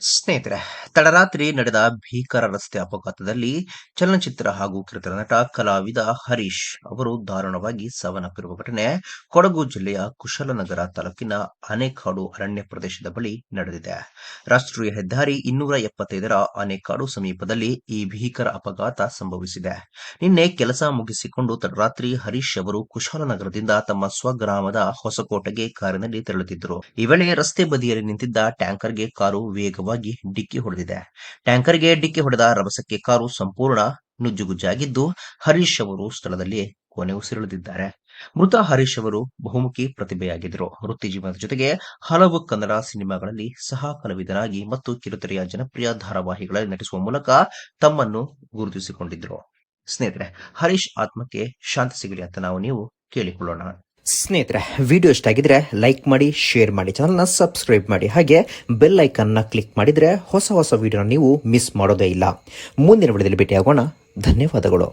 ಸ್ನೇಹಿತರೆ, ತಡರಾತ್ರಿ ನಡೆದ ಭೀಕರ ರಸ್ತೆ ಅಪಘಾತದಲ್ಲಿ ಚಲನಚಿತ್ರ ಹಾಗೂ ಕಿರುತೆರೆ ನಟ, ಕಲಾವಿದ ಹರೀಶ್ ಅವರು ದಾರುಣವಾಗಿ ಸಾವನ್ನಪ್ಪಿರುವ ಘಟನೆ ಕೊಡಗು ಜಿಲ್ಲೆಯ ಕುಶಾಲನಗರ ತಾಲೂಕಿನ ಆನೆಕಾಡು ಅರಣ್ಯ ಪ್ರದೇಶದ ಬಳಿ ನಡೆದಿದೆ. ರಾಷ್ಟ್ರೀಯ ಹೆದ್ದಾರಿ 275ರ ಆನೆಕಾಡು ಸಮೀಪದಲ್ಲಿ ಈ ಭೀಕರ ಅಪಘಾತ ಸಂಭವಿಸಿದೆ. ನಿನ್ನೆ ಕೆಲಸ ಮುಗಿಸಿಕೊಂಡು ತಡರಾತ್ರಿ ಹರೀಶ್ ಅವರು ಕುಶಾಲನಗರದಿಂದ ತಮ್ಮ ಸ್ವಗ್ರಾಮದ ಹೊಸಕೋಟೆಗೆ ಕಾರಿನಲ್ಲಿ ತೆರಳುತ್ತಿದ್ದರು. ಈ ವೇಳೆ ರಸ್ತೆ ಬದಿಯಲ್ಲಿ ನಿಂತಿದ್ದ ಟ್ಯಾಂಕರ್ಗೆ ಕಾರು ವೇಗವಾಗಿ ಡಿಕ್ಕಿ ಹೊಡೆದಿದೆ. ಟ್ಯಾಂಕರ್ಗೆ ಡಿಕ್ಕಿ ಹೊಡೆದ ರಭಸಕ್ಕೆ ಕಾರು ಸಂಪೂರ್ಣ ನುಜ್ಜುಗುಜ್ಜಾಗಿದ್ದು, ಹರೀಶ್ ಅವರು ಸ್ಥಳದಲ್ಲಿಯೇ ಕೊನೆ ಉಸಿರೆಳೆದಿದ್ದಾರೆ. ಮೃತ ಹರೀಶ್ ಅವರು ಬಹುಮುಖಿ ಪ್ರತಿಭೆಯಾಗಿದ್ದರು. ವೃತ್ತಿ ಜೀವನದ ಜೊತೆಗೆ ಹಲವು ಕನ್ನಡ ಸಿನಿಮಾಗಳಲ್ಲಿ ಸಹ ಕಲಾವಿದನಾಗಿ ಮತ್ತು ಕಿರುತೆರೆಯ ಜನಪ್ರಿಯ ಧಾರಾವಾಹಿಗಳಲ್ಲಿ ನಟಿಸುವ ಮೂಲಕ ತಮ್ಮನ್ನು ಗುರುತಿಸಿಕೊಂಡಿದ್ದರು. ಸ್ನೇಹಿತರೆ, ಹರೀಶ್ ಆತ್ಮಕ್ಕೆ ಶಾಂತಿ ಸಿಗಲಿ ಅಂತ ನೀವು ಕೇಳಿಕೊಳ್ಳೋಣ. ಸ್ನೇಹಿತರೆ, ವಿಡಿಯೋ ಇಷ್ಟ ಆಗಿದ್ರೆ ಲೈಕ್ ಮಾಡಿ, ಶೇರ್ ಮಾಡಿ, ಚಾನಲ್ನ ಸಬ್ಸ್ಕ್ರೈಬ್ ಮಾಡಿ, ಹಾಗೆ ಬೆಲ್ ಐಕನ್ನ ಕ್ಲಿಕ್ ಮಾಡಿದ್ರೆ ಹೊಸ ವಿಡಿಯೋನ ನೀವು ಮಿಸ್ ಮಾಡೋದೇ ಇಲ್ಲ. ಮುಂದಿನ ವಿಡಿಯೋದಲ್ಲಿ ಭೇಟಿಯಾಗೋಣ. ಧನ್ಯವಾದಗಳು.